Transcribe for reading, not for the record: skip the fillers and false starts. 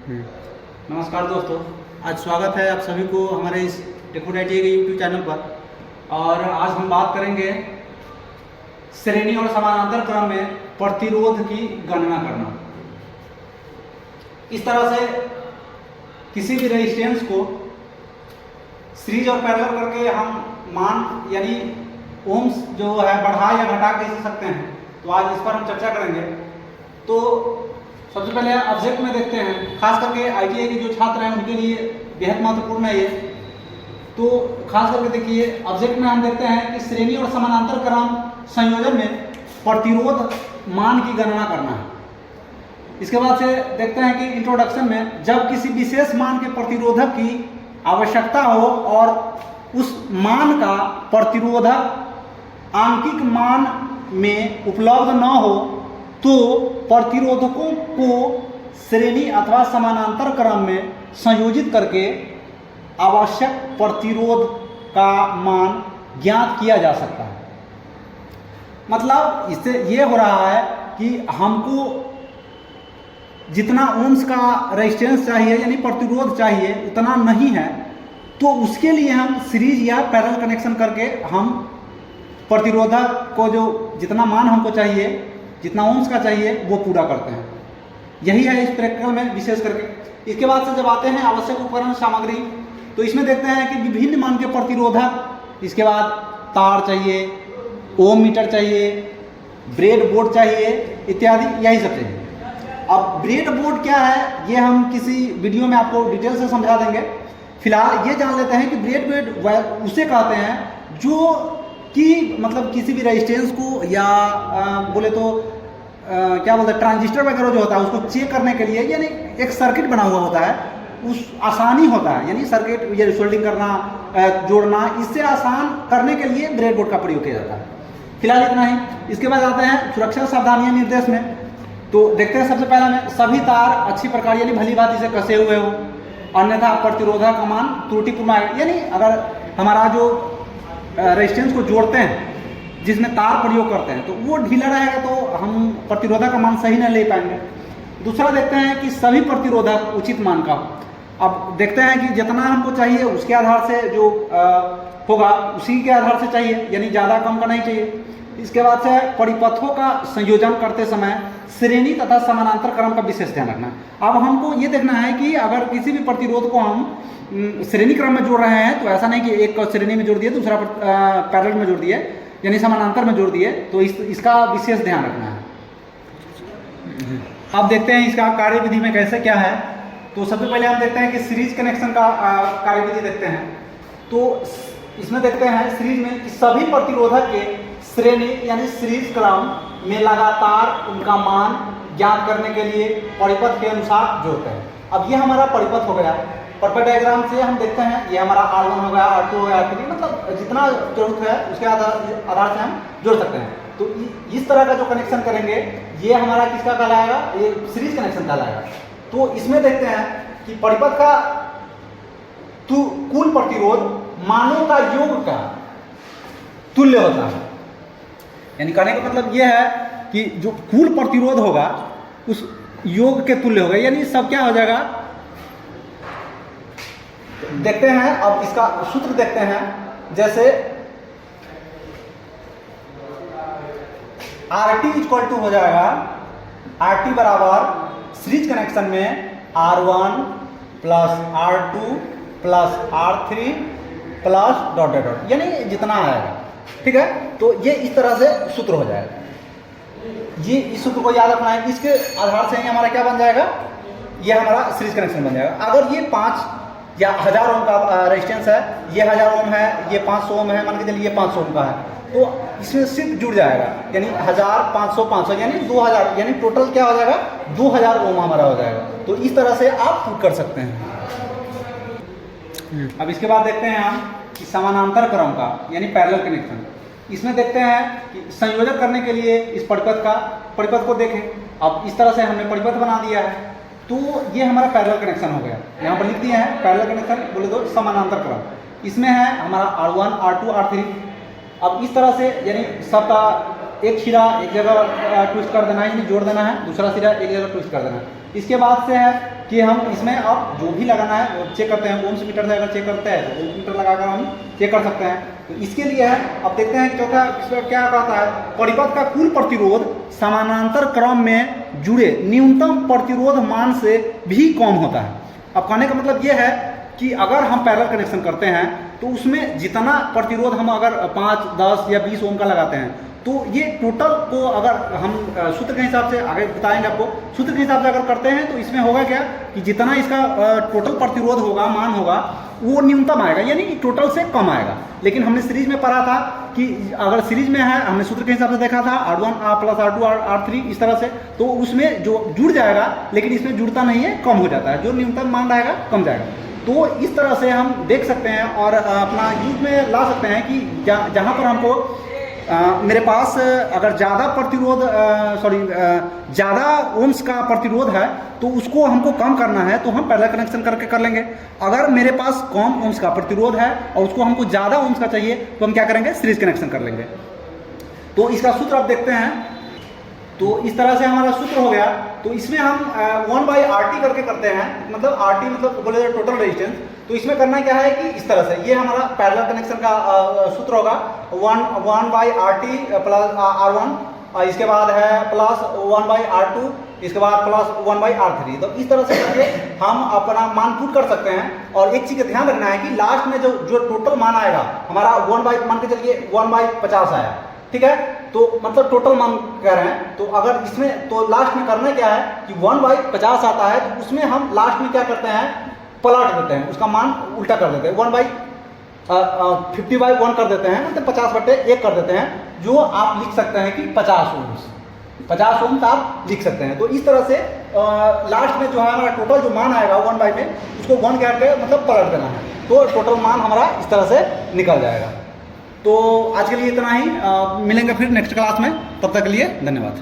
नमस्कार दोस्तों, आज स्वागत है आप सभी को हमारे इस टेक्नोलॉजी के यूट्यूब चैनल पर। और आज हम बात करेंगे श्रेणी और समानांतर क्रम में प्रतिरोध की गणना करना। इस तरह से किसी भी रेजिस्टेंस को सीरीज और पैरेलल करके हम मान यानी ओम्स जो है बढ़ा या घटा कैसे सकते हैं, तो आज इस पर हम चर्चा करेंगे। तो सबसे पहले ऑब्जेक्ट में देखते हैं, खास करके आईटीआई के जो छात्र हैं उनके लिए बेहद महत्वपूर्ण है ये। तो खास करके देखिए, ऑब्जेक्ट में हम देखते हैं कि श्रेणी और समानांतर क्रम संयोजन में प्रतिरोध मान की गणना करना है। इसके बाद से देखते हैं कि इंट्रोडक्शन में जब किसी विशेष मान के प्रतिरोधक की आवश्यकता हो और उस मान का प्रतिरोधक आंकिक मान में उपलब्ध न हो तो प्रतिरोधकों को श्रेणी अथवा समानांतर क्रम में संयोजित करके आवश्यक प्रतिरोध का मान ज्ञात किया जा सकता है। मतलब इससे ये हो रहा है कि हमको जितना ओम्स का रेजिस्टेंस चाहिए यानी प्रतिरोध चाहिए उतना नहीं है, तो उसके लिए हम सीरीज या पैरेलल कनेक्शन करके हम प्रतिरोधक को जो जितना मान हमको चाहिए, जितना ओम्स का चाहिए, वो पूरा करते हैं। यही है इस प्रैक्टिकल में विशेष करके। इसके बाद से जब आते हैं आवश्यक उपकरण सामग्री, तो इसमें देखते हैं कि विभिन्न मान के प्रतिरोधक, इसके बाद तार चाहिए, ओम मीटर चाहिए, ब्रेड बोर्ड चाहिए इत्यादि, यही सब चाहिए। अब ब्रेड बोर्ड क्या है ये हम किसी वीडियो में आपको डिटेल से समझा देंगे। फिलहाल ये जान लेते हैं कि ब्रेड बोर्ड उसे कहते हैं जो कि मतलब किसी भी रेजिस्टेंस को या बोले तो क्या बोलते हैं ट्रांजिस्टर वगैरह जो होता है उसको चेक करने के लिए यानी एक सर्किट बना हुआ होता है, उस आसानी होता है यानी सर्किट या सोल्डिंग करना, जोड़ना, इससे आसान करने के लिए ब्रेड बोर्ड का प्रयोग किया जाता है। फिलहाल इतना ही। इसके बाद आते हैं सुरक्षा सावधानियां निर्देश में। तो देखते हैं सबसे पहला में सभी तार अच्छी प्रकार यानी भली भांति से कसे हुए हो, अन्यथा प्रतिरोधक का मान त्रुटिपूर्ण आएगा। यानी अगर हमारा जो रेजिस्टेंस को जोड़ते हैं जिसमें तार प्रयोग करते हैं तो वो ढीला रहेगा तो हम प्रतिरोधक का मान सही नहीं ले पाएंगे। दूसरा देखते हैं कि सभी प्रतिरोधक उचित मान का। अब देखते हैं कि जितना हमको चाहिए उसके आधार से जो होगा उसी के आधार से चाहिए, यानी ज़्यादा कम का नहीं चाहिए। इसके बाद से परिपथों का संयोजन करते समय श्रेणी तथा समानांतर क्रम का विशेष ध्यान रखना। अब हमको ये देखना है कि अगर किसी भी प्रतिरोध को हम श्रेणी क्रम में जोड़ रहे हैं तो ऐसा नहीं कि एक श्रेणी में जोड़ दिए दूसरा पैरेलल में जोड़ दिए यानी समानांतर में जोड़ दिए, तो इसका विशेष ध्यान रखना है। अब देखते हैं इसका कार्यविधि में कैसे क्या है। तो सबसे पहले हम देखते हैं कि सीरीज कनेक्शन का कार्यविधि देखते हैं। तो इसमें देखते हैं सीरीज में कि सभी प्रतिरोधक के श्रेणी यानी सीरीज क्रम में लगातार उनका मान ज्ञात करने के लिए परिपथ के अनुसार जोड़ते हैं। अब ये हमारा परिपथ हो गया। परपट डायग्राम से हम देखते हैं ये हमारा R1 हो गया, R2 हो गया, R3, मतलब जितना जरूरत है उसके आधार से हम जोड़ सकते हैं। तो इस तरह का जो कनेक्शन करेंगे ये हमारा किसका कहलाएगा, ये सीरीज कनेक्शन कहलाएगा। तो इसमें देखते हैं कि परिपथ का कुल प्रतिरोध मानों का योग का तुल्य होता है। यानी कहने का मतलब ये है कि जो कुल प्रतिरोध होगा उस योग के तुल्य होगा, यानी सब क्या हो जाएगा देखते हैं। अब इसका सूत्र देखते हैं, जैसे RT इक्वल टू हो जाएगा RT बराबर सीरीज कनेक्शन में R1 plus R2 plus R3 plus dot dot dot, यानी जितना आएगा, ठीक है। तो ये इस तरह से सूत्र हो जाएगा। ये इस सूत्र को याद रखना है। इसके आधार से ही हमारा क्या बन जाएगा, ये हमारा सीरीज कनेक्शन बन जाएगा। अगर ये 5 या 1000 ओम का रेजिस्टेंस है, ये 1000 ओम है, ये 500 ओम है, मान के चलिए ये 500 ओम का है, तो इसमें सिर्फ जुड़ जाएगा यानी 1000 500 500 यानी 2000, यानी टोटल क्या हो जाएगा 2000 ओम हमारा हो जाएगा। तो इस तरह से आप पुट कर सकते हैं। अब इसके बाद देखते हैं हम कि समानांतर क्रम का यानी पैरेलल कनेक्शन। इसमें देखते हैं कि संयोजन करने के लिए इस परिपथ को देखें। अब इस तरह से हमने परिपथ बना दिया है, तो ये हमारा पैरेलल कनेक्शन हो गया। यहाँ पर लिख दिया है पैरेलल कनेक्शन, बोले तो समानांतर क्रम। इसमें है हमारा R1 R2 R3। अब इस तरह से यानी सबका एक सिरा एक जगह ट्विस्ट कर देना है, यानी जोड़ देना है, दूसरा सिरा एक जगह ट्विस्ट कर देना है। इसके बाद से है कि हम इसमें अब जो भी लगाना है वो चेक करते हैं, ओम्स मीटर से अगर चेक करते हैं तो ओम्स मीटर लगाकर हम चेक कर सकते हैं। तो इसके लिए है, अब देखते हैं चौथा इसमें क्या कहता है, परिपथ का कुल प्रतिरोध समानांतर क्रम में जुड़े न्यूनतम प्रतिरोध मान से भी कम होता है। अब कहने का मतलब ये है कि अगर हम पैरेलल कनेक्शन करते हैं तो उसमें जितना प्रतिरोध हम अगर 5, 10 या 20 ओम का लगाते हैं तो ये टोटल को अगर हम सूत्र के हिसाब से आगे बताएंगे आपको, सूत्र के हिसाब से अगर करते हैं तो इसमें होगा क्या कि जितना इसका टोटल प्रतिरोध होगा, मान होगा, वो न्यूनतम आएगा, यानी टोटल से कम आएगा। लेकिन हमने सीरीज में पढ़ा था कि अगर सीरीज में है, हमने सूत्र के हिसाब से देखा था R1 प्लस R2 R3 इस तरह से, तो उसमें जो जुड़ जाएगा, लेकिन इसमें जुड़ता नहीं है, कम हो जाता है, जो न्यूनतम मान रहेगा कम जाएगा। तो इस तरह से हम देख सकते हैं और अपना यूज में ला सकते हैं कि जहाँ पर हमको मेरे पास अगर ज़्यादा प्रतिरोध ज़्यादा ओम्स का प्रतिरोध है तो उसको हमको कम करना है तो हम पैरेलल कनेक्शन करके कर लेंगे। अगर मेरे पास कम ओम्स का प्रतिरोध है और उसको हमको ज़्यादा ओम्स का चाहिए तो हम क्या करेंगे, सीरीज कनेक्शन कर लेंगे। तो इसका सूत्र आप देखते हैं, तो इस तरह से हमारा सूत्र हो गया। तो इसमें हम 1/RT करके करते हैं, मतलब RT मतलब बोले टोटल रेजिस्टेंस। तो इसमें करना क्या है कि इस तरह से, ये हमारा पैरेलल कनेक्शन का सूत्र होगा 1/RT प्लस R1, इसके बाद है प्लस 1/R2, इसके बाद प्लस 1/R3। तो इस तरह से करके हम अपना मान पुट कर सकते हैं। और एक चीज़ का ध्यान रखना है कि लास्ट में जो टोटल मान आएगा हमारा मान के चलिए 1/50 आया, ठीक है, तो मतलब टोटल मान कह रहे हैं। तो अगर इसमें तो लास्ट में करना क्या है कि 1/50 आता है तो उसमें हम लास्ट में क्या करते हैं, पलट देते हैं, उसका मान उल्टा कर देते हैं, 1/50/1 कर देते हैं, मतलब 50/1 कर देते हैं, जो आप लिख सकते हैं कि 50 ओम्स आप लिख सकते हैं। तो इस तरह से लास्ट में जो है हमारा टोटल जो मान आएगा 1/, में उसको 1 करके मतलब पलट देना है, तो टोटल मान हमारा इस तरह से निकल जाएगा। तो आज के लिए इतना ही, मिलेंगे फिर नेक्स्ट क्लास में, तब तक के लिए धन्यवाद।